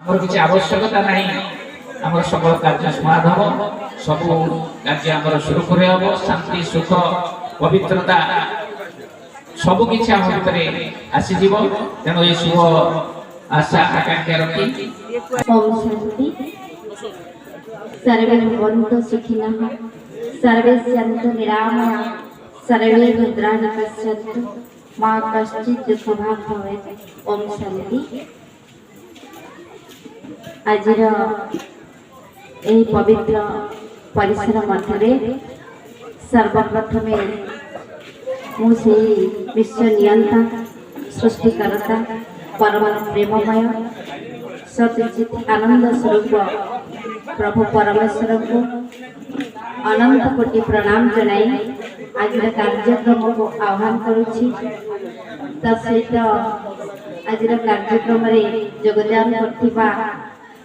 मोर किसी आवश्यकता नहीं आम सकल कार्य समाधान हम सब कार्य आम सुरुखुरे हम शांति सुख पवित्रता सबकि आम भितर आसीज तेणु ये शुभ आशा आकांक्षा रखी सर्वे भवन्तु सुखिनः सर्वे सन्तु निरामया सर्वे भद्राणि पश्यन्तु मा कश्चित् दुःखभाग् भवेत्। ओम शांति। आजिर एही पवित्र परिसर मध्य सर्वप्रथमे मु सेही विश्व नियंता सृष्टिकर्ता परम प्रेममय सचित आनंद स्वरूप प्रभु परमेश्वर को अनंत कोटि प्रणाम जनाई आज कार्यक्रम को आह्वान करुछि। तसहित आज कार्यक्रम योगदान करथिबा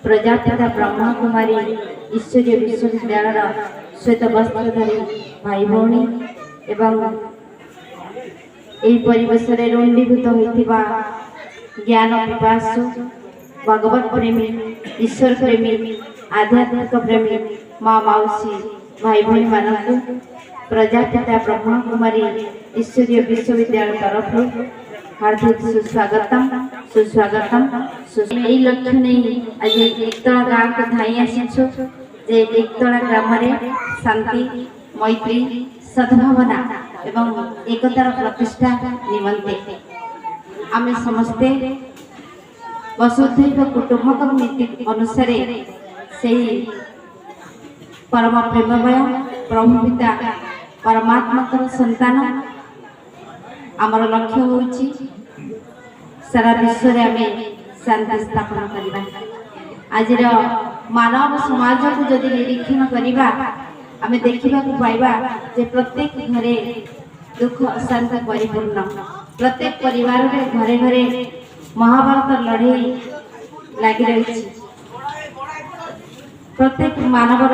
प्रजापिता ब्रह्मा कुमारी ईश्वरीय विश्वविद्यालय श्वेत वस्त्रधारी भाई भौणी एवं एही परिवेश रे रुंडीभूत होइथिबा ज्ञान पिपासु भगवत प्रेमी ईश्वर प्रेमी आध्यात्मिक प्रेमी माँ माउसी भाई भाई मानू प्रजापिता ब्रह्मा कुमारी ईश्वरीय विश्वविद्यालय तरफ हार्दिक सुस्वागतम सुस्वागतम। यही लक्ष्य नहीं आज एकतला गाँव को धाई आसीछु जे एकतला ग्राम शांति मैत्री सद्भावना एवं एकतार प्रतिष्ठा निमंते आमे समस्ते वसुधैव कुटुंबकम नीति अनुसार से परम प्रेममय प्रभु पिता परमात्मा संतान आमर लक्ष्य होउछि सारा विश्व रे आमे शांति स्थापना करबा। आजिर मानव समाज को जदि निरीक्षण करबा आमे देखिबा को पाइबा जे प्रत्येक घरे दुख अशांति परिपूर्ण प्रत्येक परिवार रे घरे घरे महाभारत लड़ाई लगी रही। प्रत्येक मानवर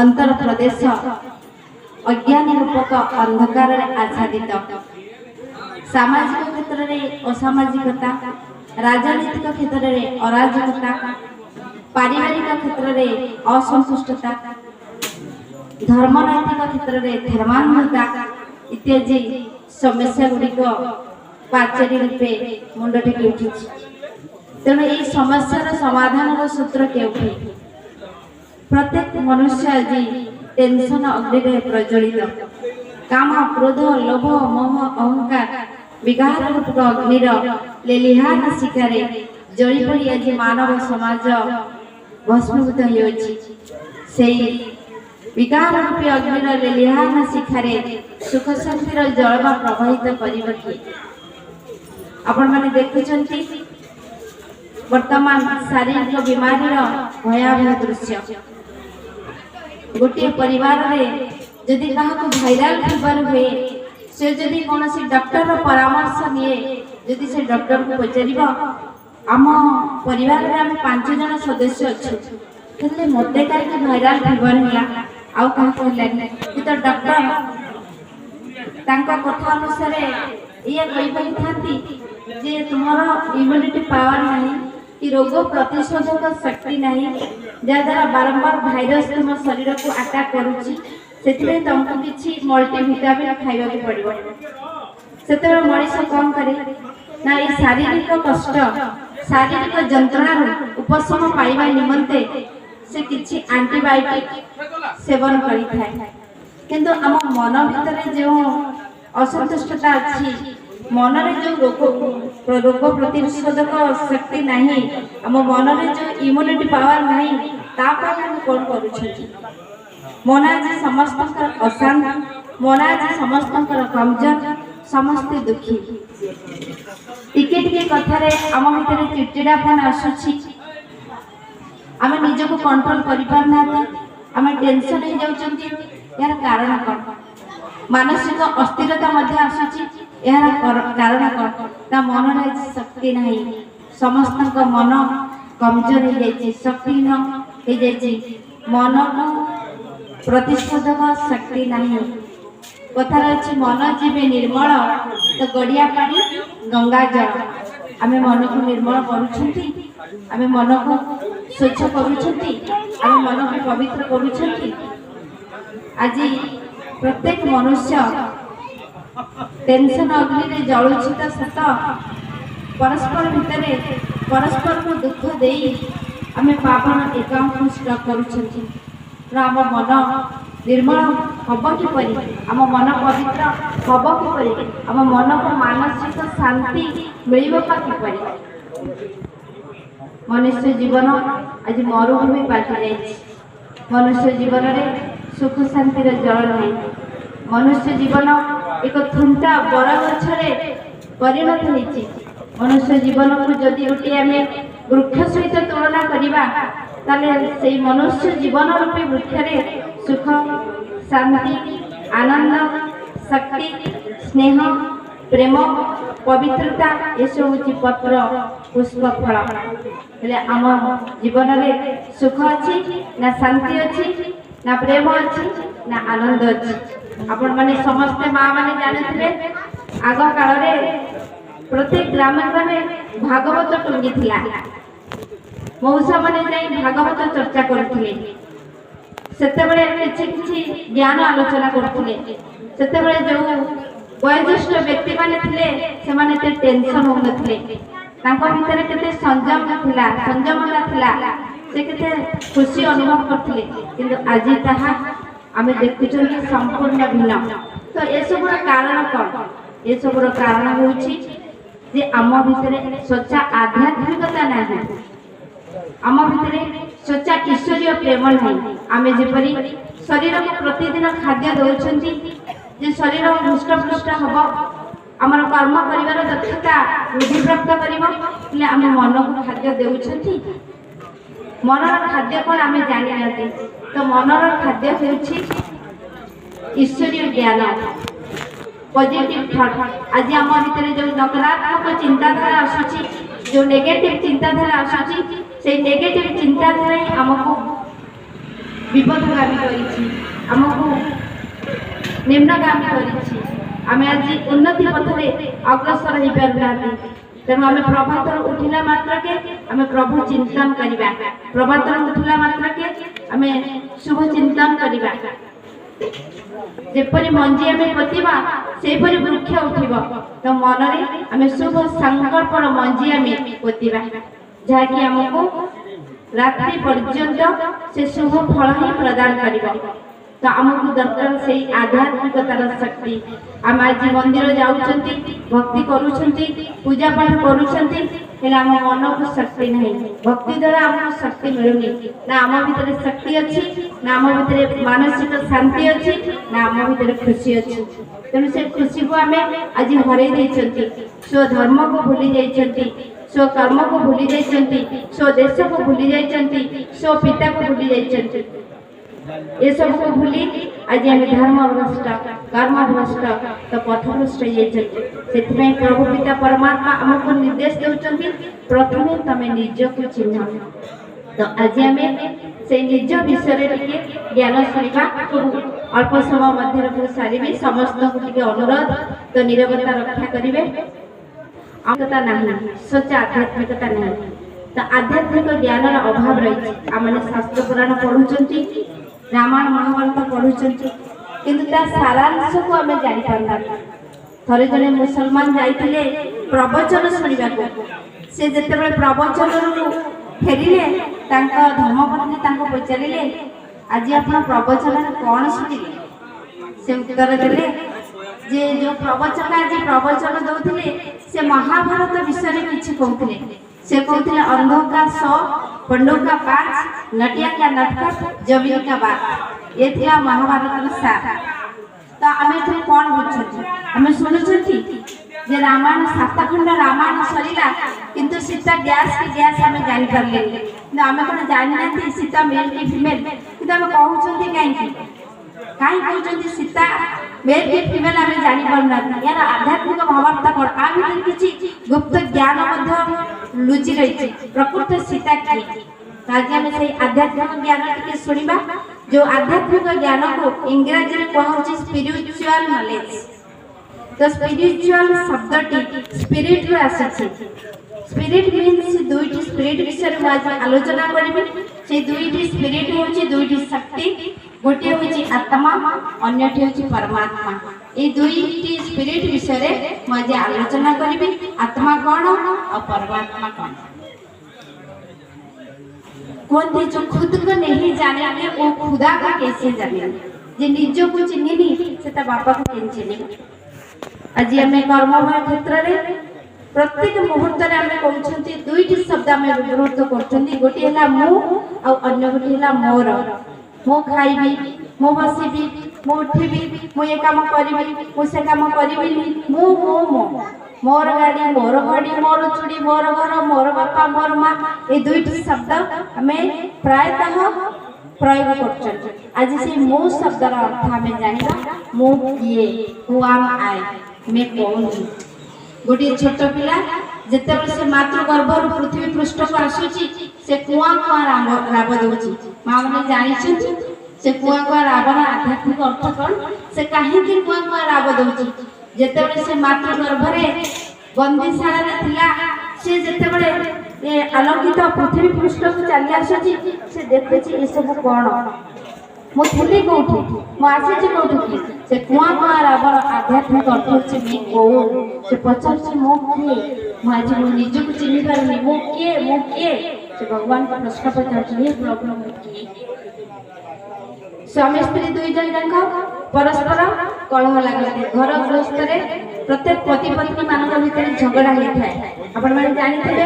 अंतर प्रदेश अज्ञानी रूपक अंधकार आच्छादित सामाजिक क्षेत्र में असामाजिकता राजनीतिक क्षेत्र में अराजकता पारिवारिक क्षेत्र में असंतुष्टता धर्मनैतिक क्षेत्र में धर्मान्धता इत्यादि समस्या गुड़िक पाचेरी रूपे मुंड टेकी उठी। तेणु यही समस्यार समाधान सूत्र केउठी प्रत्येक मनुष्य आज टेंशन अग्नि प्रज्वलित काम क्रोध लोभ मोह अहंकार विकार रूपक अग्निर लेलिहान शिखारे जड़ी पड़ी आज मानव समाज भस्मीभूत होइछि। सेही विकार रूपी अग्निर लेलिहान शिखारे सुख शांतिर जलवा प्रवाहित करिब कि आपण माने देखुछंती वर्तमान शारीरिक बीमारी भयावह दृश्य गोटे परिवार रे यदि कहा भाइराल फीवर हुए से जदि कौन डॉक्टर परामर्श निए यदि से डॉक्टर को पचारिबा आम परिवार रे आम 5 जन सदस्य अच्छे मते कहीं भाइराल फीवर है आउ कहलानी कि तो डॉक्टर तांका कथा अनुसार ये कही था जे तुम्हारा इम्यूनिटी पावर नहीं कि रोग प्रतिशोधक शक्ति नहीं जहाद्वारा बारंबार भाइरस तुम शरीर को अटैक करुच्ची से तुमको किसी मल्टीविटामिन खाइबा पड़ो से मनीष कौन करे ना ये शारीरिक कष्ट शारीरिक जंत्रणा उपशम पाइबा निमंते से किसी एंटीबायोटिक सेवन करिथाय किंतु आम मन भीतर जो असंतुष्टता अच्छी मन रे जो रोग प्रतिशोधक शक्ति नहीं आम मन रे जो इम्यूनिटी पावर नहीं तापर हम कौन करूछी मन आज समस्त अशांत मन आज समस्त कमजोर समस्त दुखी टिके टिके कथारे आम भीतर चिड़चिड़ापन आसुछि आम निज को कंट्रोल करि पारना आम टेंशन हो जाउछंती यार कारण कौन मानसिक अस्थिरता मध्य आसुछि यार कारण कौन ता मन रे शक्ति नहीं समस्त मन कमजोर हो जाइछि शक्ति न हो जाइछि मन प्रतिशोधक शक्ति नहीं कथार अच्छी मन जीवे निर्मल तो गड़िया पानी गंगा जल आमे मन को निर्मल करूछंती आमे मन को स्वच्छ करूछंती आमे मन को पवित्र करूछंती। आज प्रत्येक मनुष्य टेंशन अग्नि रे जळुछि त सत परस्पर भितरे परस्पर को दुख देई आमे पावन एकांकुष्ट करूछंती। आम मन निर्मल हब किपरि आम मन पवित्र हब किपरि आम मन को मानसिक शांति मिलिब किपरि। मनुष्य जीवन आज मरुभूमि पाल्टी जाइछि। मनुष्य जीवन में सुख शांति जल नहीं। मनुष्य जीवन एक थुंटा बरगछ परिणत होइछि। मनुष्य जीवन को जदि गोटे आम वृक्ष सहित तुलना करवा ताले से मनुष्य जीवन रूपी वृक्ष सुख शांति आनंद शक्ति स्नेह प्रेम पवित्रता ये सब हूँ पत्र पुष्प फल। हेले आम जीवन में सुख अच्छी ना शांति अच्छी ना प्रेम अच्छी ना आनंद अच्छी। आपण माने समस्ते माँ माने जानते आग काल प्रत्येक ग्राम ग्रामे भागवत टंगी थिला। मौसा माने जाई भागवत चर्चा करथिले। सेतेबेले किछि किछि ज्ञान आलोचना करथिले। सेतेबेले जो वयोज्येष्ठ व्यक्ति माने थिले से माने ते टेंशन हो नथिले। तांको भितरे केते संयम थिला से केते खुशी अनुभव करथिले। किंतु आज ताहा आमे देखुछन संपूर्ण भिन्न। तो ए सबर कारण कोन? ए सबर कारण होउछि जे आम भितरे सच्चा आध्यात्मिकता नाही। आम भितरे सच्चा ईश्वरीय प्रेम नहीं। आमे जेपरि शरीर को प्रतिदिन खाद्य दउछंती जे शरीर हृष्टपुष्ट हब आमर कर्म करिवार दक्षता वृद्धि प्राप्त करिवो ले आमे मन को खाद्य देउछंती। मनर खाद्य कोन आमे जानि नाते। तो मनर खाद्य हेउछि ईश्वरीय ज्ञान पॉजिटिव थॉट। आज आम भितर जो नकारात्मक चिंताधारा आसुची जो नेगेटिव चिंताधारा आसुची से नेगेटिव चिंताधारा आमको विपदगामी करिछि आमको निम्नगामी करिछि। आमे आज उन्नति पथरे अग्रसर हो पारुनाथि। तेणु आमे प्रभातर उठिला मात्र के आमे प्रभु चिंतन करिबा। प्रभातर उठिला मात्र के आमे शुभ चिंतन करिबा। जेपरि मंजी आमे पतिबा सेपरि वृक्ष उठिबो। तो मन रे आमे शुभ संकल्पर मंजी आमे पतिबा जहा कि हमको रात्रि पर्यंत से शुभ फल ही प्रदान करिबो। तो आमको दरकार से आध्यात्मिकतार शक्ति। आम आज मंदिर जाउछंती भक्ति करूछंती पूजा पाठ करूछंती हेले आम मन को शक्ति नहीं। भक्ति द्वारा आमको शक्ति मिलुनी ना। आम भितर शक्ति अच्छी ना आम भितर मानसिक शांति अच्छी ना आम भितर खुशी अच्छी। तेणु से खुशी को आम आज हरई देछंती। स्व धर्म को भूली जाइछंती स्व कर्म को भूली जाइछंती स्व देश को भूली जाइछंती स्व पिता को भूली जाइछंती। ये सब को भूली आज आम धर्म भ्रष्ट कर्म भ्रष्ट तो पथ भ्रष्ट से प्रभु पिता परमात्मा आमको निर्देश देउछंती प्रथमे तमे निज को चिन्ह। तो आज आम से निज विषय टिके ज्ञान सुनिबा। अल्प समय मध्य सारी समस्त को टिके अनुरोध तो नीरवता रक्षा करिवे। आत्मिकता नहीं सच्चा आध्यात्मिकता नहीं। तो आध्यात्मिक ज्ञान अभाव रही। आम शास्त्र पुराण पढ़ुचंती रामायण महाभारत पढ़ुचंती किंतु ता सारांश को आम जानि पारना। थरे जने मुसलमान जाइथिले प्रवचन सुनिबा को से जेतेबेले प्रवचन रु फेरिले तांका धर्मपत्नी तांको पचारिले आज आपण प्रवचन कोन सुनिले? से उत्तर देले जे जो प्रवचन आज प्रवचन दउथिले से महाभारत विषय किछि कहउथिले। से कहउथिले अंध का 100 पंडों का 5 नटिया का नटखट जमीन का बात ये थिला महाभारत सार। तो आमे तो कोन बुझछथि आमे सुनछथि जे रामायण 7 खंड रामायण सरीला किंतु सीता गैस के गैस आमे जानि परले ना। आमे कोन जानि नाथि सीता मेल की फीमेल किंतु आमे कहउछथि काई कहउछथि सीता मेल की फीमेल आमे जानि परना। यार आध्यात्मिक भावार्थ कोन आ भीतर किछि गुप्त ज्ञान मध्य लुचि रही प्रकृत सीता की। आज आम से आध्यात्मिक ज्ञान टिके सुनिबा। जो आध्यात्मिक ज्ञान को इंग्रजी में कहउछि स्पिरिचुअल नॉलेज। तो स्पिरिचुअल शब्दटी स्पिरिट रो आसीछि। स्पिरिट मीन्स दुईटी स्पिरिट विषय में आज आलोचना करिबी। से दुईटी स्पिरिट होची दुईटी शक्ति, गोटे होची आत्मा, अन्यटी होची परमात्मा। ए दुईटी स्पिरिट विषय रे मैं आज आलोचना करिबी। आत्मा कौन और परमात्मा कौन। कौन जो खुद को नहीं जाने वो खुदा को कैसे जाने। जे निजो को चिन्हिनी से ता बापा को केन चिन्हिनी। आज आम कर्ममय क्षेत्र रे प्रत्येक मुहूर्त रे आमे कहउछंती दुईटी शब्द आमे व्यवहार करछंती। गोटी हला मो और अन्य गोटी हला मोर। मो खाइबी, मो बसिबी, मो उठिबी, मो ये काम करिबी, मो से काम करिबिनी। मो मो मो मोर गाड़ी, मोर गाड़ी, मोर चुड़ी, मोर घर, मोर बापा, मोर माँ, ये दुईटी शब्द आमे प्रायतः प्रयोग करछंती। आज से मो शब्दर अर्थ आमे जानिबा। मो किए, हु एम आई, मैं कौन हूँ। गोटे छोट पिला जेतेबेले से मातृ गर्भर पृथ्वी पृष्ठ को आसुची से कुआ कुआ राब दउची। माँ माने जानिछंती से कुआ कुआ राबर आध्यात्मिक अर्थ कोन। से काहे कि कुआ कुआ राब दउची जेतेबेले से मातृ गर्भरे बंदीशाला रे थिला। से जेतेबेले आलोकित पृथ्वी पृष्ठ को चली आसुची से देखुची ए सब कोन। मो थली कोठी, मो आसीची कोठी। से कुआ कुआ राबर आध्यात्मिक अर्थ होची मैं कोन। से पचारछि मो किए, मो आज मो निज को चिन्हि पारनी। मो किए, मो किए। से भगवान को प्रश्न पचारछि हे प्रभु मो किए। स्वामी स्त्री दुई जन जाक परस्पर कलह लागते। घर गृहस्थ रे प्रत्येक पति पत्नी मानक भितर झगड़ा होई थाए। आपण माने जानिथिबे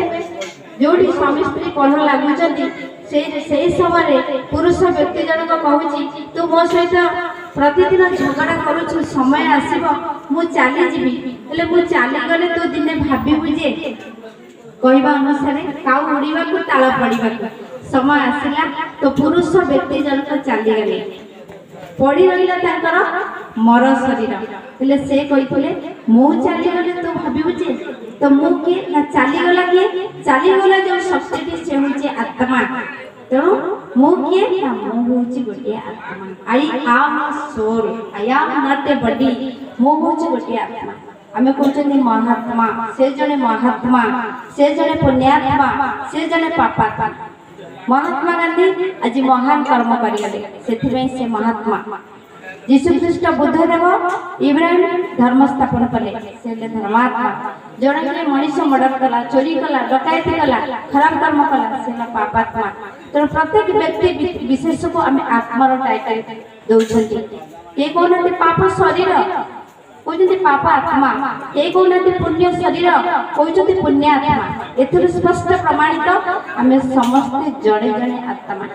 जोडी स्वामी स्त्री कलह लागुचंती से समय पुरुष व्यक्ति जनक कहूची तू मो सहित प्रतिदिन झगड़ा करूछु, समय आसीबो मु चली जीवी। हेले मु चली गले तू दिने भाबिबु जे कहबा अनुसार काउ उड़ीबा को ताला पड़ीबा को समय आसिला। तो पुरुष व्यक्ति जनक चली गले, पड़ी रहिला तांकर मर शरीर। हेले से कहितले मु चली गले तू भाबिबु जे तो मु के ना चली गला के चली गला जो शक्ति से होचे आत्मा। तेणु मु के ना मु होची गोटे आत्मा। I am soul, I am not a body. मु होची गोटे आत्मा। आमे कहउछनी महात्मा, से जने महात्मा, से जने पुण्यात्मा, से जने पापात्मा। महात्मा गांधी आज महान कर्म करिगले, सेथिबे से महात्मा। यीशु ख्रीष्ट बुद्धदेव इब्राहिम धर्म स्थापन कले, से धर्मात्मा। जणे जणे मनीष मर्डर कला, चोरी कला, डकायती कला, खराब कर्म कला, से पापात्मा। तो प्रत्येक व्यक्ति विशेष को आमे आत्मार टाइटल दउछंती। के कोनते पाप शरीर कहते पाप आत्मा, के कोनते पुण्य शरीर कहते पुण्य आत्मा। एथुर स्पष्ट प्रमाणित आमे समस्त जड़े जड़े आत्मा।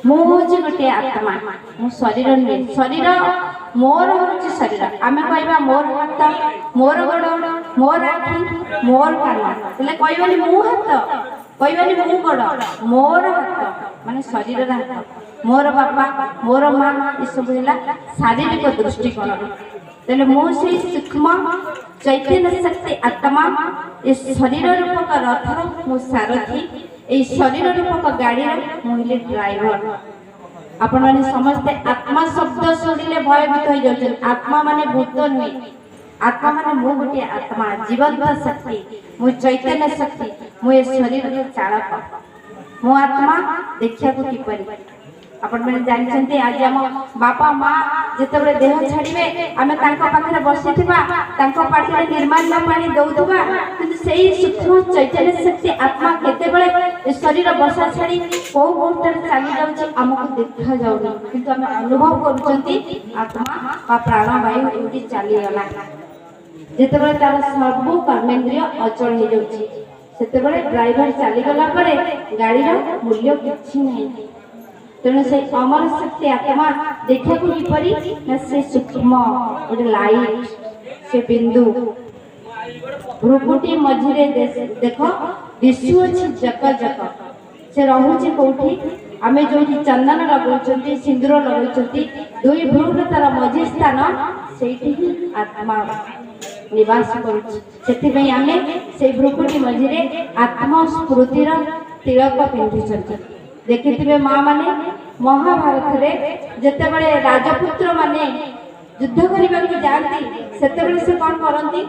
मो होची गोटे आत्मा, मो शरीर नुहे। शरीर मोर होची शरीर। आमे कहबा मोर हाथ, मोर गोड़, मोर आखि, मोर कान। हेले कहबानी मो हाथ, कहबानी मो गोड़, मोर हाथ माने शरीर हाथ। मोर बापा, मोर माँ, ये सब हैला शारीरिक दृष्टिकोण। तेले मो से सूक्ष्म चैतन्य शक्ति आत्मा ए शरीर रूपक रथर मो सारथी। ए शरीर रूपक गाड़ी मुहिले ड्राइवर। आपण माने समस्ते आत्मा शब्द सुनिले भयभीत हो जाउछन। आत्मा माने भूत नुहे। आत्मा माने मो गोटे आत्मा, जीवंत शक्ति, मो चैतन्य शक्ति, मो ए शरीर रे चालक। मो आत्मा देखिया को किपरि आपण माने जानिछन्ते। आज हम बापा माँ जेतेबेले देह छाड़िबे आमे तांको पाखरे बसिथिबा, तांको पाखरे निर्माल्य पानी दउथबा, किंतु सेही सूक्ष्म चैतन्य शक्ति आत्मा केतेबेले शरीर बसा छाड़ी को मुहूर्त चली जाउछि हमको देखा जाउनी, किंतु आमे अनुभव करूछन्ती आत्मा बा प्राण वायु एठी चली गला। जेतेबेले तार सब कर्मेंद्रिय अचल हो जाउछि सेतेबेले ड्राइवर चली गला परे गाड़ीर मूल्य किछि नै। तेणु से अमर शक्ति आत्मा देखा को किपरि ना से सूक्ष्म गोटे लाइट, से बिंदु भ्रुकुटी मझिरे देख दिशु अछि जक जक। से रहुछि कोठी आमे जोठी चंदन लगौछंती, सिंदूर लगौछंती, दुई भ्रुर तार मझि स्थान सेठी आत्मा निवास करुछि। सेथिबे आमे से भ्रुकुटी मझिरे आत्मा स्मृतिर तिलक पिंधिछंती। देखिथिबे माँ माने महाभारत रे जेतेबेले राजपुत्र माने युद्ध करने जाती से कौन करती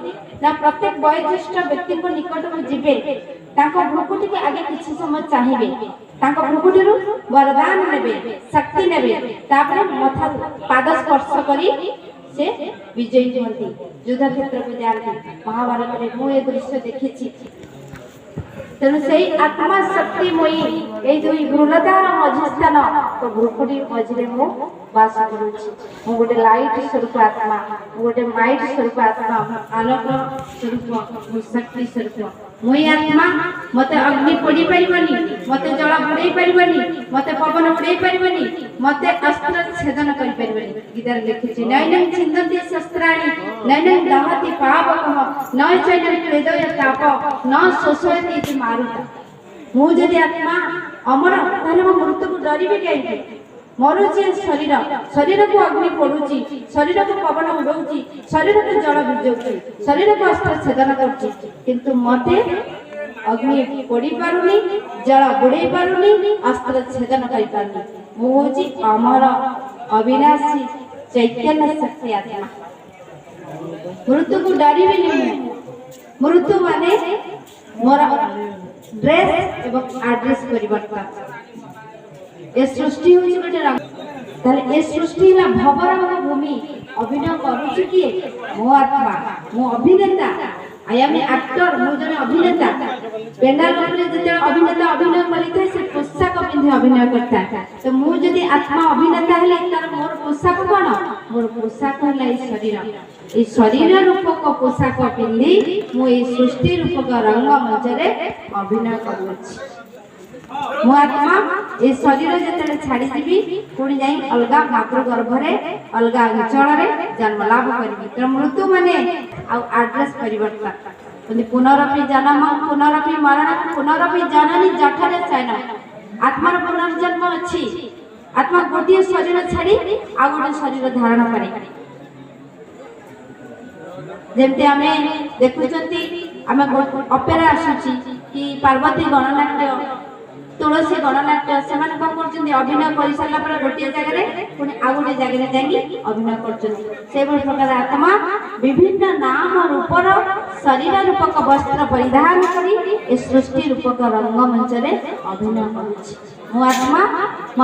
ना प्रत्येक वयोज्येष्ठ व्यक्ति निकट को जीवे भ्रुकुटी के आगे किसी समय चाहिए भ्रुकुटी वरदान ने शक्ति ने मथा पाद स्पर्श करी से विजयी होती युद्ध क्षेत्र को जाती। महाभारत में मुझे दृश्य देखी तेणु से आत्मा शक्तिमयी ये दुई भ्रूलतार मझी स्थान तो भ्रुकुटी मझे मु बास करुछि मु गोटे लाइट स्वरूप आत्मा मु गोटे माइट स्वरूप आत्मा आलोक स्वरूप मु शक्ति स्वरूप मुई आत्मा मते अग्नि पोड़ी परिबनी मते जल बुड़ाई परिबनी मते पवन उड़ाई परिबनी मते अस्त्र छेदन करि परिबनी गीतार लिखिछि नैनं छिन्दन्ति शस्त्राणि नैनं दहति पावकः न चैनं क्लेदय ताप न शोषयति इति मारुत। मु जदि आत्मा अमर ताले मो मृत्यु को डरिबे काहे मरुची शरीर शरीर को अग्नि पोड़ुची शरीर को पवन उड़ाउची शरीर को जल भिजौची शरीर को अस्त्र छेदन करुची किंतु मते अग्नि पोड़ी पारुनी जल बुड़ाई पारुनी अस्त्र छेदन करि पारुनी मु होची अमर अविनाशी चैतन्य शक्ति आत्मा। मृत्यु को डरिबिनी मृत्यु माने मोर ड्रेस एवं एड्रेस परिवर्तन ए सृष्टि होची गोटे रंग ताले ए सृष्टि ला भवरंग भूमि अभिनय करूची कि मो आत्मा मो अभिनेता आई एम एक्टर मो जने अभिनेता पेंडाल रे जते अभिनेता अभिनय करिते से पोशाक पिंधि अभिनय करता तो मु जदी आत्मा अभिनेता हेले तार मोर पोशाक कोन मोर पोशाक हला ए शरीर रूपक पोशाक पिंधि मु ए सृष्टि रूपक रंग मंच रे अभिनय करूची। मो आत्मा ए शरीर जते छाड़ी जीवी पुणी जाई अलगा मातृ गर्भ रे अलगा अंचल रे जन्म लाभ करबी तो मृत्यु माने आ एड्रेस परिवर्तन म्हणजे पुनरपि जन्म पुनरपि मरण पुनरपि जननी जठरे शयन आत्मार पुनर्जन्म अछि। आत्मा गोटे शरीर छाड़ी आ गोटे शरीर धारण करे जेमते आमे देखुचंती आमे ऑपेरा आसुची कि पार्वती गणनाट्य तुलसी गणनाट्य से कौन कर अभिनय कर सारा पर गोटे जगह पुणी आ गोटे जगह जाकि अभिनय कर प्रकार आत्मा विभिन्न नाम रूपर शरीर रूपक वस्त्र परिधान करी ए सृष्टि रूपक रंगमंच रे अभिनय करुछि। मो आत्मा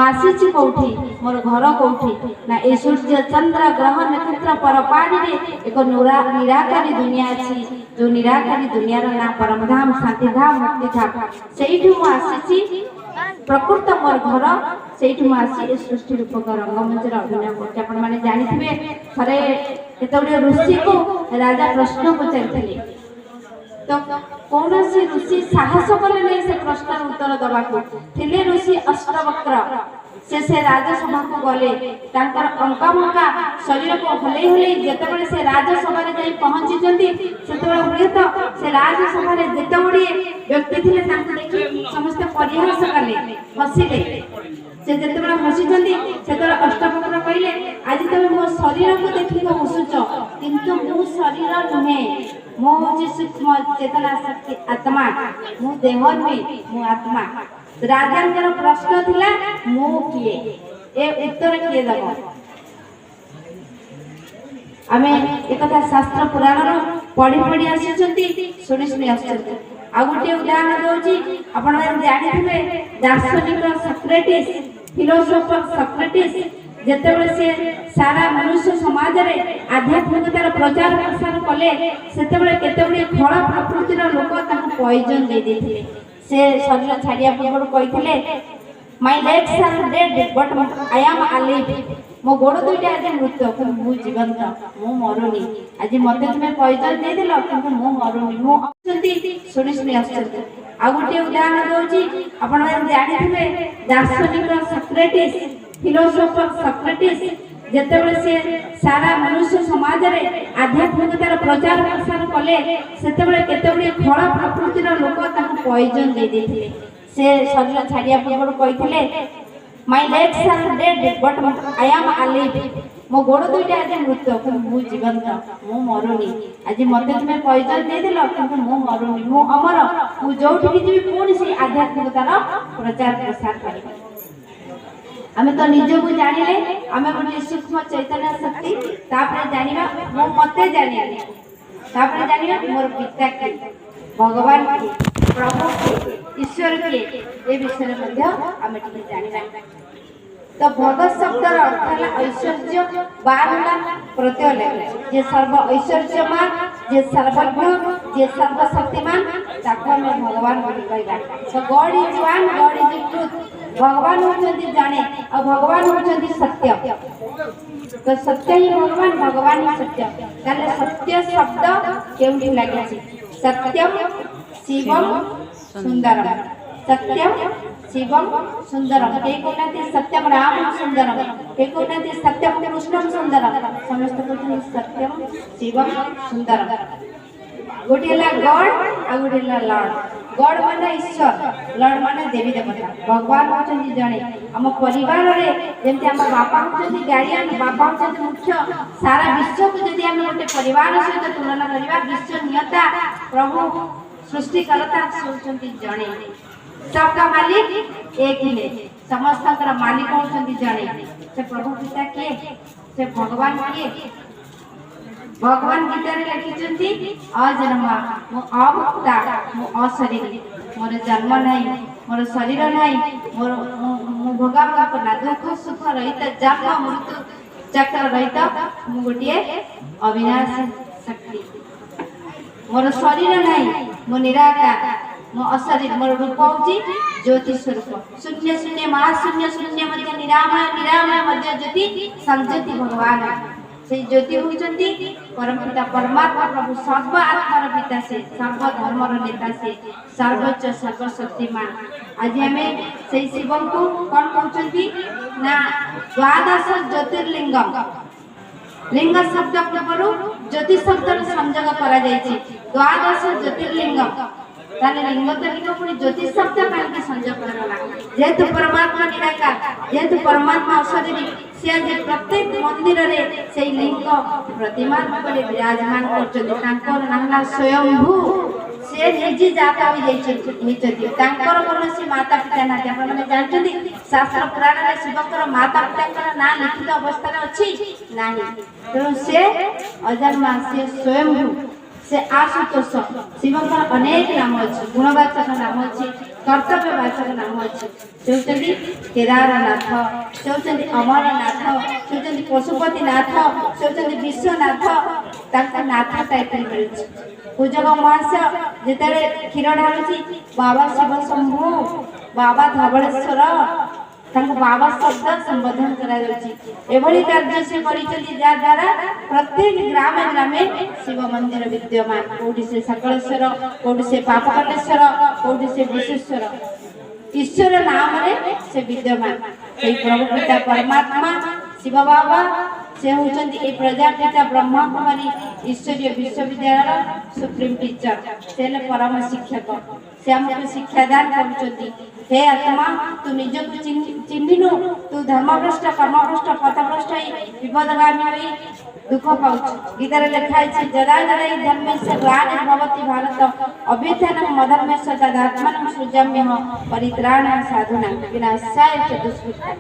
आसी कौठी मोर घर कौठी ना ए सूर्य चंद्र ग्रह नक्षत्र पर पानी रे एक निराकारी दुनिया अछि जो निराकारी दुनिया रो ना परमधाम शांतिधाम मुक्तिधाम सेठी मु आसी प्रकृत मोर घर सेठी मु आसी ए सृष्टि रूपक रंगमंच रे अभिनय करछि। आपण माने जानिथिबे थरे केतोडे ऋषि को राजा प्रश्न पचारिथिले तो कौन से ऋषि साहस कले नहीं से प्रश्न उत्तर दबा को थिले ऋषि अष्टवक्र से राजसभा को गले तांकर अंका मंका शरीर को हले हले जेतेबेले से राजसभा रे जाई पहुंची जंती सेतेबेले हुए तो से राजसभा रे जेतेबडी व्यक्ति थिले तांको देखि समस्त परिहास कले हसिले से जेतेबेले हसी जंती सेतेबेले अष्टवक्र कहिले आज तबे मो शरीर को देखि को हसुच किंतु मो शरीर नुहे मो जे सूक्ष्म चेतना शक्ति आत्मा मो देह नुहे मो आत्मा। राजा प्रश्न थिला मो किए ए उत्तर किए दब आमे एक कथा शास्त्र पुराण रो पढ़ी पढ़ी आछिसंती सुनी सुनी आछिसंती आ गोटे उदाहरण दोची आपण माने जानिथिबे दार्शनिक सॉक्रेटिस फिलोसोफर सॉक्रेटिस जेतेबेले से सारा मनुष्य समाज रे आध्यात्मिकतार प्रचार प्रसार कले सेतेबेले केतेबडी फल प्रकृतिर लोक ताको पॉइजन दे देथिले से शरीर छाड़िया पूर्व कही my legs are dead but I am alive मो गोड़ दुईटा आज मृत मु जीवंत मु मरुनी आज मते तुम पॉइजन दे दिल किंतु मु मरुनी मु शुणी शुणी आसुचंती आ गोटे उदाहरण दोची आपण जानिथिबे दार्शनिक सॉक्रेटिस फिलोसोफर सॉक्रेटिस जेतेबेले से सारा मनुष्य समाज रे आध्यात्मिकतार प्रचार प्रसार कले सेतेबेले केतेबडी फल प्रकृतिर लोक ताको पॉइजन दे देथिले से शरीर छाड़िया पूर्व कही my legs are dead but I am alive मो गोड़ दुईटा आज मृत मु जीवंत मु मरुनी आज मते तुम पॉइजन दे दिल किंतु मु मरुनी मु अमर मु जोठी जीवी पुणी से आध्यात्मिकतार प्रचार प्रसार करी आमे तो निजको जानिले आमे गोटे सूक्ष्म चैतन्य शक्ति तापर जानिबा मो मते जानिले तापर जानिबा मोर पिता के भगवान के प्रभु के ईश्वर के ए विषय में मध्य आमे टिके जानिबा। तो भगत शब्दर अर्थ है ऐश्वर्य बारला प्रत्यय लगे जे सर्व ऐश्वर्यमान जे सर्वज्ञ जे सर्वशक्तिमान ताको हमें भगवान बोली कहबा। तो God is one, God is truth. भगवान होचंती जाने और भगवान होचंती सत्य। तो सत्य ही भगवान, भगवान ही सत्य। ताले सत्य शब्द केउठी लागे छी? सत्यम शिवम सुंदरम। सत्यम शिवम सुंदरम। के कोनाते सत्यम राम सुंदरम, के कोनाते सत्यम कृष्णम सुंदरम। समस्त कहते सत्यम शिवम सुंदरम। गोटेला गॉड आ गोटेला लॉर्ड। गॉड माने ईश्वर, लॉर्ड माने देवी देवता। भगवान होचंती जणे हम परिवार रे जेंति हम बापा होचंती गार्डियन, बापा होचंती मुख्य। सारा विश्व को यदि हम गोटे परिवार सहित तुलना करिबा, विश्व नियता प्रभु सृष्टिकर्ता होचंती जणे। सबका मालिक एक ही है, समस्त मालिक होचंती जणे। से प्रभु पिता के, से भगवान के। भगवान गीता रे लिखिचंती अजन्मा मो अभक्ता मो अशरीरी, मोर जन्म नहीं, मोर शरीर नहीं, मोर मो भोगा करना दुख सुख रहित जन्म मृत्यु चक्र रहित मो गोटिए अविनाशी शक्ति। मोर शरीर नहीं, मो निराकार, मो अशरीर, मोर रूप होची ज्योति स्वरूप। शून्य शून्य महाशून्य शून्य मध्य निरामय, निरामय मध्य ज्योति संज्योति भगवान। से ज्योति होचंती परम पिता परमात्मा प्रभु सर्व आत्मार पिता से, सर्व धर्मर नेता से, सर्वोच्च सर्वशक्तिमान। आज हमें से शिवम को कौन कहचंती ना द्वादश ज्योतिर्लिंगम। लिंग शब्द पूर्व ज्योति शब्द संयोग करा जायछि। द्वादश ज्योतिर्लिंगम ताले लिंग तो लिंग पुणी ज्योति शब्द काहे संयोग करला? जेतु परमात्मा निराकार, जेतु परमात्मा अशरीरी, से जे प्रत्येक मंदिर रे से लिंग प्रतिमा रूपे विराजमान करछथि। तांकर नाम स्वयंभू। से निजी जाता हो जाइछथि। तांकर कोनोसी माता पिता नाथि। आपण माने जानछथि शास्त्र पुराण रे शिवकर माता पिताकर नाम लिखित अवस्था रे अछि नाही। तेणु से अजन्मा, से स्वयंभू, से आशुतोष। शिवकर अनेक नाम अछि, गुणवाचक नाम अछि, कर्तव्यवाचक नाम अछि। से होचंती केदारनाथ, से होचंती अमरनाथ, से होचंती पशुपतिनाथ, से होचंती विश्वनाथ। तांका नाथ टाइटल मिलछि। पूजक महाशय जेतरे क्षीर ढालुछि बाबा शिव शंभु, बाबा धवळेश्वर, तांको बाबा शब्द संबोधन करा जाउछि। एभली कार्य से करिचंती जा द्वारा प्रत्येक ग्राम ग्रामे शिव मंदिर विद्यमान। कोठी से सकलेश्वर, कोठी से पापकटेश्वर, कोठी से विश्वेश्वर। ईश्वर नाम रे से विद्यमान। से प्रभु पिता परमात्मा शिव बाबा से होचंती ए प्रजापिता ब्रह्मा कुमारी ईश्वरीय विश्वविद्यालय सुप्रीम टीचर, से परम शिक्षक। से हमको शिक्षा दान करचंती। हे आत्मा तू निजको चिन्हिनु, तू धर्मभ्रष्ट कर्मभ्रष्ट पथभ्रष्ट विपदगामी होई दुख पाउछ। गीता रे लिखा है जदा जदा हि धर्मस्य ग्लानिर्भवति भारत अभ्युत्थानं अधर्मस्य तदात्मानं सृजाम्यहं परित्राणाय साधूनां विनाशाय च दुष्कृतां।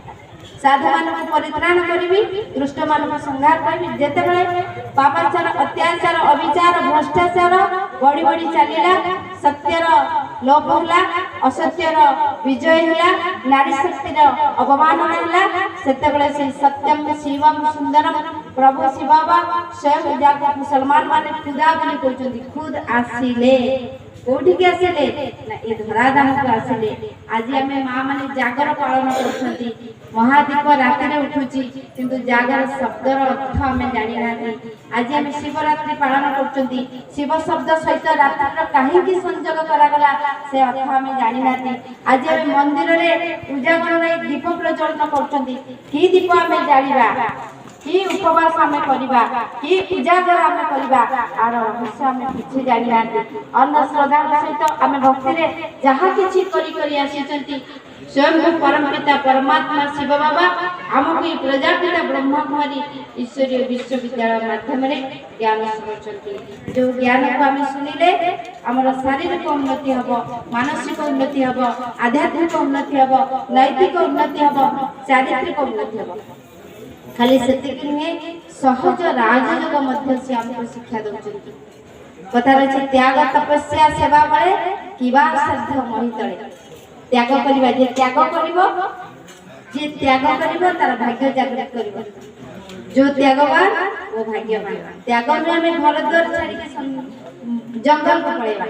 साधु मान परित्राण करी, दुष्ट मान संहार करी। जेतेबेले पापाचार अत्याचार अविचार भ्रष्टाचार बढ़ी बढ़ी चलिला, सत्यर लोप होला, असत्यर विजय होला, नारी शक्तिर अवमानना होला, सेतेबेले से सत्यम शिवम सुंदरम प्रभु शिव बाबा स्वयं जाके मुसलमान माने खुदा बोली कहचंती। खुद आसिले कोठी के आसिले ना ए धराधाम को आसिले। आज हमें मां माने जागर पालन करछंती। महादीप राति रे उठुची किंतु जागर शब्दर अर्थ हमें जानि नाथि। आज हम शिवरात्रि पालन करछंती। शिव शब्द सहित रात्र काहे की संयोग करा गला से अर्थ हमें जानि नाथि। आज हम मंदिर रे पूजा करने दीप प्रज्वलन करछंती। की दीप हमें जानिबा? कि उपवास आम करवा कि पूजा द्वारा आम करवा आर रहस्य आम किसी जानी ना अंधश्रद्धा सहित आम भक्ति जहाँ किसी स्वयं परम पिता परमात्मा शिव बाबा आमको प्रजापिता ब्रह्मा कुमारी ईश्वरीय विश्वविद्यालय माध्यम ज्ञान शुणुंट जो ज्ञान को आम शुणिले आमर शारीरिक उन्नति हम मानसिक उन्नति हम आध्यात्मिक उन्नति हम नैतिक उन्नति हम चारित्रिक उन्नति हम खाली से नुहे सहज राजयोग से आमको शिक्षा दौरान कथार अच्छे त्याग तपस्या सेवा बड़े किबा साध्य मही तले त्याग करिबा जे त्याग करिबो जे त्याग करिबो तार भाग्य जागृत करिबो जो त्यागवान वो भाग्यवान त्याग में हमें घर द्वार छाड़ी के जंगल को पळेबा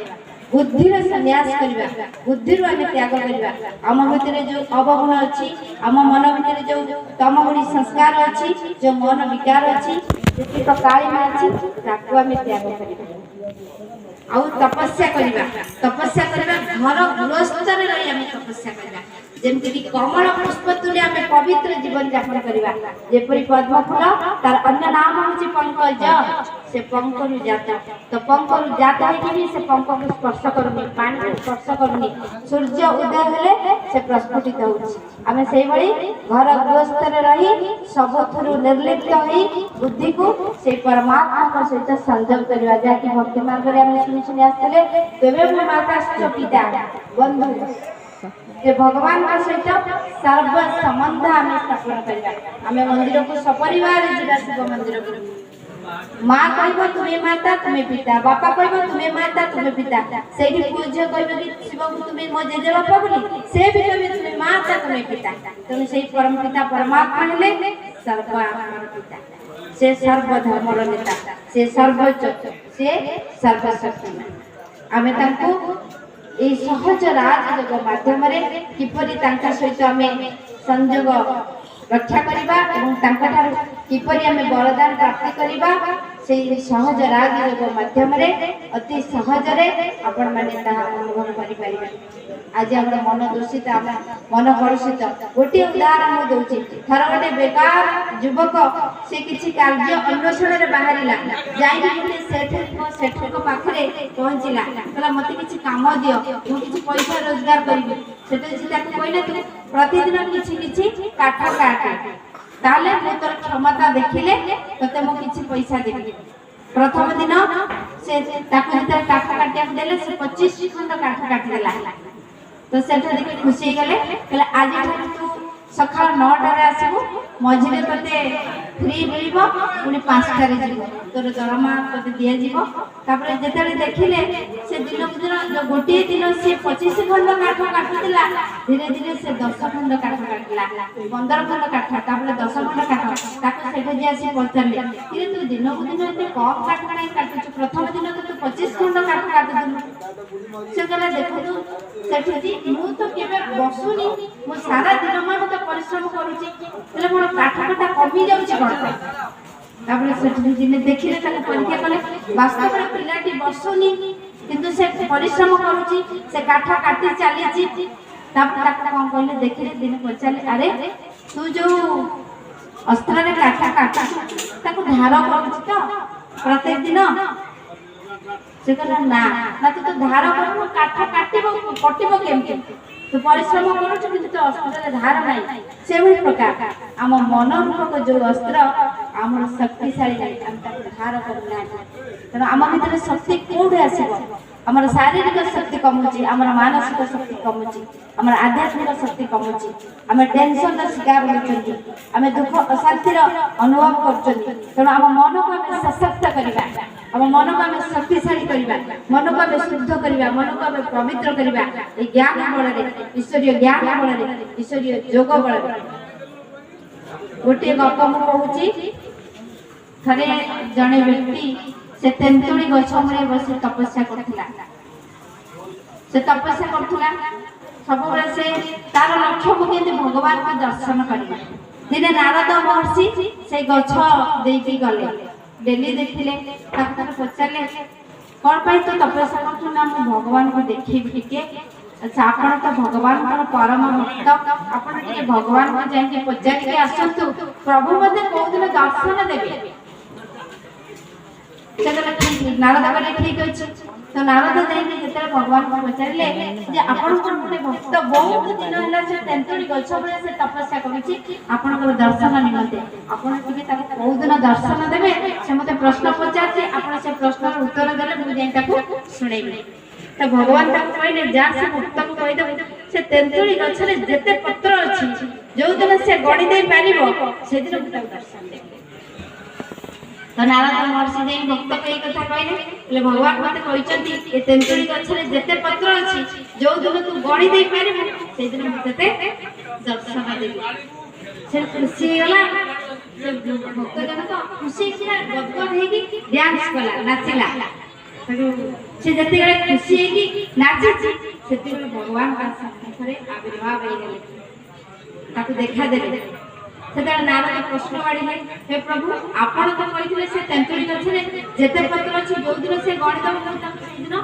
बुद्धि रे संन्यास करिबा बुद्धि रो हमें त्याग करिबा आम भितरे जो अवगुण अछि आम मन भितरे जो तमगुणी संस्कार अछि जो मन विकार अछि जेति तो काली में अछि ताकू हमें त्याग करिबा आउ तपस्या करिबा घर गृहस्थ रे रही हमें तपस्या करिबा जेमति कि कमल पुष्प तुले हमें पवित्र जीवन यापन करिबा जेपरि पद्म फूल तार अन्य नाम होछि पंकज से पंकरु जात तो पंकरु जात है कि से पंक को स्पर्श करूनी पानी को स्पर्श करूनी सूर्य उदय हेले से प्रस्फुटित होछि हमें सेही बड़ी घर गृहस्थ रे रही सब थरु निर्लिप्त होई बुद्धि को से परमात्मा को सहित संयोग करिबा जाकि भक्ति मार्ग रे हमें सुनि आस्ते तेबे मो माता पिता बंधु जे भगवान का सहित सर्व संबंध हमें स्थापन करिबा हमें मंदिर को सपरिवार जिला शिव मंदिर को माँ कहबो तुम्हें माता तुम्हें पिता बापा कहबो तुम्हें माता तुम्हें पिता सेठी पूज्य कहबो कि शिव को तुम्हें मो जेजे बापा बोली से भी कहबो तुम्हें माता तुम्हें पिता तने सेही परम पिता परमात्मा हेले सर्व आत्मार पिता से सर्व धर्मर नेता से सर्वोच्च से सर्वशक्तिमान आमे तांको ए सहज राजयोग माध्यम किपरि तांका सहित आमे संयोग रक्षा करिबा एवं तांका ठार किपरि आमे वरदान प्राप्ति करिबा से सहज राजयोग माध्यम अति सहज रे आपण माने ता अनुभव करि परिबा आज हमर मन दूषित मन कलुषित गोटे उदाहरण मु दउची थर गोटे बेकार युवक से किछि कार्य अन्वेषण रे बाहरिला जाई गोटे सेठ को पाखरे पहुंचिला कहला मते किछि काम दियो मु किछि पैसा रोजगार करिबि सेठ जी ताको कहले तू प्रतिदिन किछि काठ काट ताले मु तोर क्षमता देखिले तते मु किछि पैसा देबि प्रथम दिन से ताको भीतर काठ काटिया देले से 25 खंड काठ काट देला तो सेठ देखि खुशी गले कहले आज तू सकाळ 9टा रे आसीबो मझिरे तते फ्री मिलिबो पुनी 5टा रे जीवो तोर दरमा तते दिया जीवो तापर जेतले देखिले से दिन दिन गोटे दिन से 25 खंड काठ काटिला धीरे धीरे से 10 खंड काठ काटिला 15 खंड काठ तापर 10 खंड काठ ताको सेठ जे आसी पहुंचले कि तू दिन दिन एते कम काठ काई काटछु प्रथम दिन तो तू 25 खंड काठ काट दनु से कहला देखो तू सेठ जी मु तो केबे बसुनी मु सारा दिन मान तो परिश्रम करूची तले मोर काठ काटा कमी जाउची कोन तापर सेठ जी ने देखिले ताको परीक्षा कले वास्तव में पिलाटी बसुनी किंतु से परिश्रम करूची से काठ काटी चलीची तापर ताको कोन कहले देखिले दिन पचाले अरे तू जो अस्त्र रे काठ काटा ताको धार करूची तो प्रत्येक दिन से कहला ना तू तो धार करू काठ काटिबो कटिबो केमके तो परिश्रम करूछु किंतु तो अस्त्र धार नाही से वही प्रकार आम मन रूपक जो अस्त्र आम शक्तिशाली नाही हम ताको धार करना तनो आम भीतर शक्ति कोड आसीबो हमर शारीरिक शक्ति कमुची हमर मानसिक शक्ति कमुची हमर आध्यात्मिक शक्ति कमुची हमें टेंशन रा शिकार होचंती हमें दुख अशांति रा अनुभव करचंती तनो हम मन को हमें सशक्त करिबा हम मन को हमें शक्तिशाली करिबा मन को हमें शुद्ध करिबा मन को हमें पवित्र करिबा ए ज्ञान बल रे ईश्वरीय ज्ञान बल रे ईश्वरीय योग बल रे गोटे गप मु कहूची थरे जने व्यक्ति से तेंतुड़ी गछ मूले बसी तपस्या करथिला से तपस्या करथिला सब बेले से तार लक्ष्य को केते भगवान को दर्शन करिबा दिने नारद महर्षि से गछ देकी गले डेली देखिले ताको पचारले कोन पई तो तपस्या करथुना मु भगवान को देखि टिके अच्छा आपण तो भगवान को परम भक्त आपण टिके भगवान को जाके पचारि के आसंतु प्रभु मते कोन दिन दर्शन देबे सेगला ठीक नारद कहले ठीक अछि तो नारद जाके जेते भगवान को पचारिले जे आपण को गोटे भक्त बहुत दिन होला से तेंतुड़ी गछ बळे से तपस्या करिछि आपण को दर्शन निमते आपण टिके ताको कोन दिन दर्शन देबे से मते प्रश्न पचारछि आपण से प्रश्नर उत्तर देले मु जाई ताको सुनेबे तो भगवान तक कहले जा से भक्त को कहि दे से तेंतुड़ी गछरे जेते पत्र अछि जो दिन से गणी दे पारिबो से दिन भक्त दर्शन दे तो नारद महर्षि देई भक्त को ए कथा कहले ले भगवान मते कहिचंती ए तेंतुड़ी गछरे जेते पत्र अछि जो दिन तू गणी दे पारिबो से दिन तते दर्शन देबी से खुशी होला से भक्त जन तो खुशी छिना गदगद हेकी डांस कला नाचिला से जति गले खुशी है कि नाची से भगवान का सामने आविर्भाव हो गले ताको देखा देले से नारद प्रश्न मारिले हे प्रभु आपण तो कहिथिले से तेंतुड़ी गछरे जेते पत्र अछि जो दिन से गणित से दिन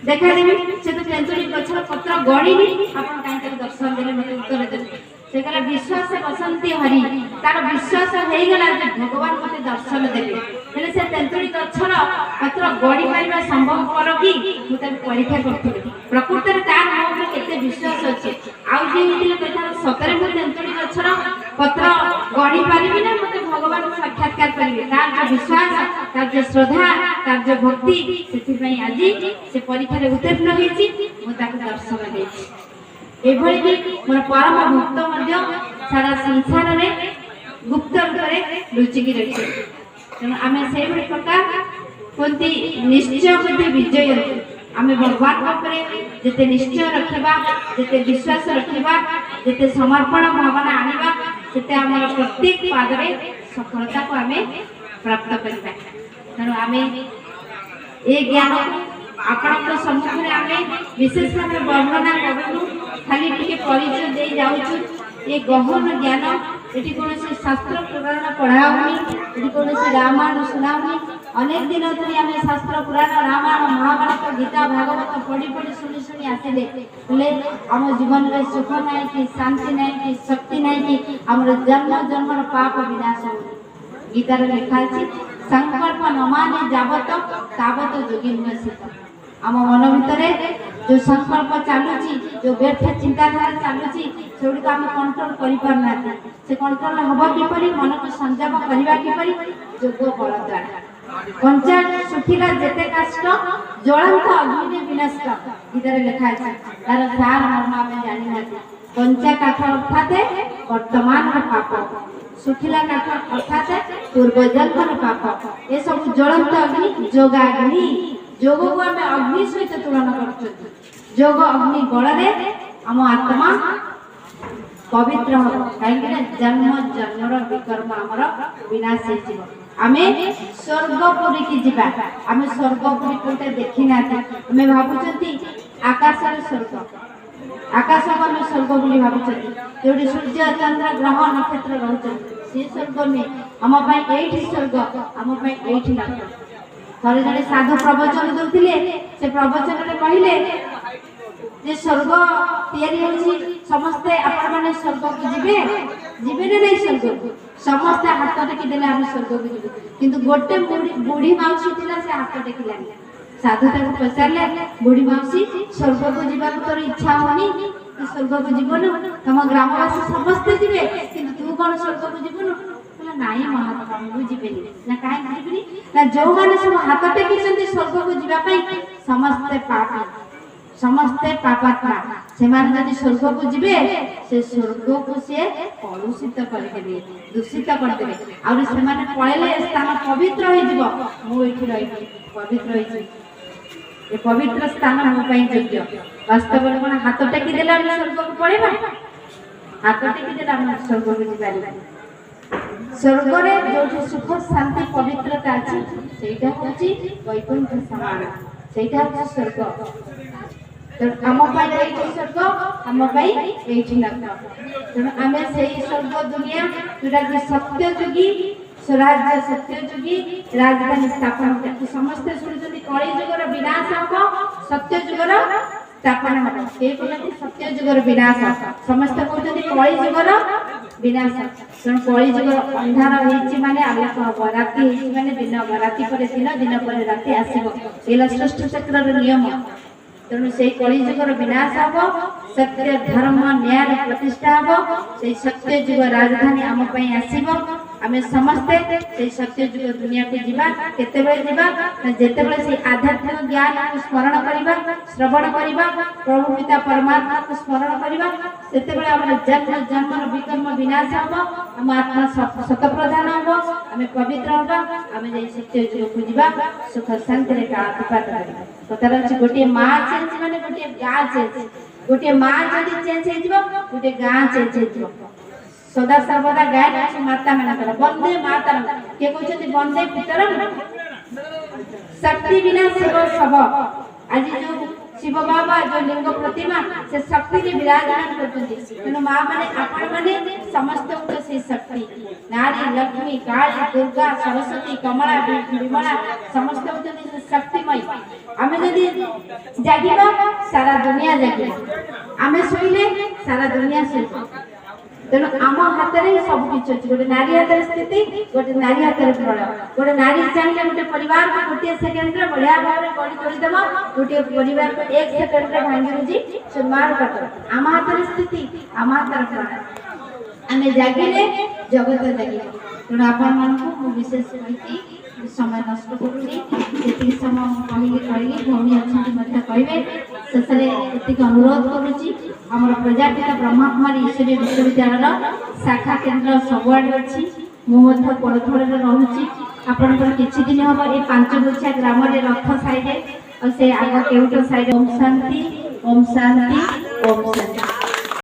देखा देबी से तो तेंतुड़ी गछर पत्र गणिनी आपण काहे दर्शन देले मते उत्तर देले से कहला विश्वास बसंती हरि तार विश्वास हे गला जे भगवान मते दर्शन देबे हेले से तेंतुड़ी गछर पत्र गड़ी पाइबा संभव कर कि मु त परीक्षा करथि प्रकृति रे तार मोर केते विश्वास अछि आउ जे हितिले कथा सतरे मु तेंतुड़ी गछर पत्र गड़ी पारिबि ना मते भगवान साक्षात्कार करिवे तार जो विश्वास तार जो श्रद्धा तार जो भक्ति सेति पई आजि से परीक्षा रे उत्तीर्ण होइछि मु ताको दर्शन देछि एभଳି भी मोर परम भक्त मध्य सारा संसार रे गुप्त रूप रे लुचिकी रखि तेणु आमे से प्रकार कोंती निश्चय कोंती विजय आमे भगवान ऊपर जेते निश्चय रखिबा जेते विश्वास रखिबा जेते समर्पण भावना आनिबा सेते हमर प्रत्येक पादरे सफलता को आमे प्राप्त करिबा तेणु आमे ए ज्ञान आपनकर सम्मुखरे आमे विशेष भाव वर्णना करनु खाली टिके परिचय दे जाउछु ए गहन ज्ञान एटी कोनोसी शास्त्र पुराण पढ़ाउनी एटी कोनोसी रामायण सुनाउनी अनेक दिन धरि आमे शास्त्र पुराण रामायण महाभारत गीता भागवत पढ़ी पढ़ी सुनी सुनी आसिले ले हम जीवन रे सुख नै कि शांति नै कि शक्ति नै कि हमर जन्म जन्मर पाप विनाश हो गीता रे लिखा अछि संकल्प न माने जावत तावत जोगी नसित आम मन भितरे जो संकल्प चालुची जो व्यर्थ चिंताधारा चालुची सेउडी को हम कंट्रोल करि पारना से कंट्रोल हबो किपरि मन को संयम करबा किपरि जोग बल द्वारा पंचा सुखिला जेते कष्ट ज्वलंत अग्नि विनष्ट इधर लिखा है तार सार मर्म में जानि नाती पंचा काठ अर्थात वर्तमान पाप सुखिला काठ अर्थात पूर्व जन्म पाप ए सब ज्वलंत अग्नि जोगाग्नि जोग को आम अग्नि सहित तुलना कर जोग अग्नि गलरे आम आत्मा पवित्र हो कहीं जन्म जन्मर विकर्म आमर विनाश आम स्वर्गपुरी की जीवा आम स्वर्गपुरी कोटे देखी ना आम भावुं आकाश स्वर्ग आकाश को आम स्वर्ग बोली भावुं जो सूर्य चंद्र ग्रह नक्षत्र रोचे सी स्वर्ग नुहे आम स्वर्ग आम नक्षत्र थरे जने साधु प्रवचन दउथिले से प्रवचन रे कहिले जे स्वर्ग तयारी होछि समस्त आपण माने स्वर्ग को जिबे जिबे ने नहीं स्वर्ग समस्त हाथ टेकी देले हम स्वर्ग को जिबे किंतु गोटे बूढ़ी माउसी थिला से हाथ टेकिला साधु ताको पचारले बूढ़ी माउसी स्वर्ग को जिबा को तोर इच्छा होनी तू स्वर्ग को जीवन तम ग्रामवासी समस्त जिबे किंतु तू कोन स्वर्ग को जीवन नाई महात्मा बुझिबेनी ना काहे बुझिबेनी ना जो माने सब हाथ टेकी चंदी स्वर्ग को जीवा पई समस्त पापात्मा से माने जदि स्वर्ग को जीवे से स्वर्ग को से कलुषित कर देबे दूषित कर देबे और से माने पळेले स्थान पवित्र होई जीवो मु एठी रही पवित्र होई छी ए पवित्र स्थान हम पई योग्य वास्तव में कोन हाथ टेकी देला हम स्वर्ग को पळेबा हाथ टेकी देला हम स्वर्ग को जीवा स्वर्ग रे जो सुख शांति पवित्रता अछि सेटा होछि वैकुंठ समान सेटा होछि स्वर्ग तो हम पाई एठी स्वर्ग हम पाई एठी नरक तो हमें सेही स्वर्ग दुनिया जोटा कि सत्य जुगी स्वराज्य सत्य जुगी राजधानी स्थापन करके समस्त सुनिजति कଳି जुगर विनाश हो सत्य जुगर ସ୍ଥାପନ ହେବ। କିଏ କହୁଛନ୍ତି ସତ୍ୟ ଯୁଗର ବିନାଶ, ସମସ୍ତେ କହୁଛନ୍ତି କଳି ଯୁଗର ବିନାଶ। ତେଣୁ କଳି ଯୁଗର ଅନ୍ଧାର ହେଇଛି ମାନେ ଆଲୋକ ହବ, ରାତି ହେଇଛି ମାନେ ଦିନ ହବ, ରାତି ପରେ ଦିନ, ଦିନ ପରେ ରାତି ଆସିବ। ଏଇଟା ସୃଷ୍ଟି ଚକ୍ରର ନିୟମ। ତେଣୁ ସେଇ କଳି ଯୁଗର ବିନାଶ ହବ, ସତ୍ୟ ଧର୍ମ ନ୍ୟାୟର ପ୍ରତିଷ୍ଠା ହବ। ସେଇ ସତ୍ୟ ଯୁଗ ରାଜଧାନୀ ଆମ ପାଇଁ ଆସିବ। ଆମେ ସମସ୍ତେ ସେଇ ସତ୍ୟ ଯୁଗ ଦୁନିଆକୁ ଯିବା। କେତେବେଳେ ଯିବା ନା ଯେତେବେଳେ ସେଇ ଆଧ୍ୟାତ୍ମିକ ଜ୍ଞାନକୁ ସ୍ମରଣ କରିବା, ଶ୍ରବଣ କରିବା, ପ୍ରଭୁ ପିତା ପରମାତ୍ମାକୁ ସ୍ମରଣ କରିବା, ସେତେବେଳେ ଆମର ଜନ୍ମ ଜନ୍ମର ବିକର୍ମ ବିନାଶ ହବ, ଆମ ଆତ୍ମା ଶତପ୍ରଧାନ ହବ, ଆମେ ପବିତ୍ର ହବା, ଆମେ ଯାଇ ସତ୍ୟ ଯୁଗକୁ ଯିବା, ସୁଖ ଶାନ୍ତିରେ କାଳ ଅତିବାହିତ କରିବା। କଥାଟା ଅଛି ଗୋଟିଏ ମା ଚେଞ୍ଜ ମାନେ ଗୋଟିଏ ଗାଁ ଚେଞ୍ଜ। ଗୋଟିଏ ମା ଯଦି ଚେଞ୍ଜ ହେଇଯିବ ଗୋଟିଏ ଗାଁ ଚେଞ୍ଜ ହେଇଯିବ। ସଦା ସର୍ବଦା ଗାୟନ ଅଛି ମାତା ମାନଙ୍କର, ବନ୍ଦେ ମାତରମ୍। କିଏ କହୁଛନ୍ତି ବନ୍ଦେ ପିତରମ୍। ଶକ୍ତି ବିନା ଶିବ ଶବ। ଆଜି ଯୋଉ ଶିବ ବାବା ଯୋଉ ଲିଙ୍ଗ ପ୍ରତିମା ସେ ଶକ୍ତିରେ ବିରାଜମାନ କରୁଛନ୍ତି। ତେଣୁ ମା ମାନେ ଆପଣ ମାନେ ସମସ୍ତଙ୍କୁ ସେଇ ଶକ୍ତି, ନାରୀ ଲକ୍ଷ୍ମୀ କାଳୀ ଦୁର୍ଗା ସରସ୍ୱତୀ କମଳା ବିମଳା ସମସ୍ତେ ହଉଛନ୍ତି ଶକ୍ତିମୟୀ। ଆମେ ଯଦି ଜାଗିବା ସାରା ଦୁନିଆ ଜାଗିବ, ଆମେ ଶୋଇଲେ ସାରା ଦୁନିଆ ଶୋଇବ। ତେଣୁ ଆମ ହାତରେ ସବୁ କିଛି ଅଛି। ଗୋଟେ ନାରୀ ହାତରେ ସ୍ଥିତି, ଗୋଟେ ନାରୀ ହାତରେ ପ୍ରଳୟ। ଗୋଟେ ନାରୀ ଚାହିଁଲେ ଗୋଟେ ପରିବାରକୁ ଗୋଟିଏ ସେକେଣ୍ଡରେ ବଢିଆ ଭାବରେ ଗଢି ତୋଳିଦେବ, ଗୋଟିଏ ପରିବାରକୁ 1 ସେକେଣ୍ଡରେ ଭାଙ୍ଗି ରୁଜି ସୁମାର କରିଦେବ। ଆମ ହାତରେ ସ୍ଥିତି, ଆମ ହାତରେ ପ୍ରଳୟ। ଆମେ ଜାଗିଲେ ଜଗତ ଜାଗିବ। ତେଣୁ ଆପଣମାନଙ୍କୁ ମୁଁ ବିଶେଷ କହିକି ସମୟ ନଷ୍ଟ କରୁଛି। ଯେତିକି ସମୟ ମୁଁ କହିଲି ଭଉଣୀ ଅଛନ୍ତି ମଧ୍ୟ କହିବେ। ଶେଷରେ ଏତିକି ଅନୁରୋଧ କରୁଛି, ଆମର ପ୍ରଜାପିତା ବ୍ରହ୍ମକୁମାରୀ ଈଶ୍ୱରୀୟ ବିଶ୍ୱବିଦ୍ୟାଳୟର ଶାଖା କେନ୍ଦ୍ର ସବୁଆଡ଼େ ଅଛି। ମୁଁ ମଧ୍ୟ ପୋଡ଼ଥଳରେ ରହୁଛି। ଆପଣଙ୍କର କିଛି ଦିନ ହେବ ଏ ପାଞ୍ଚଗୁଚ୍ଛା ଗ୍ରାମରେ ରଥ ସାଇଡ଼େ ଆଉ ସେ ଆଗ କେଉଟ ସାଇଡ଼େ ଓମ୍ ଶାନ୍ତି ଓମ୍ ଶାନ୍ତି ଓମ୍ ଶାନ୍ତି।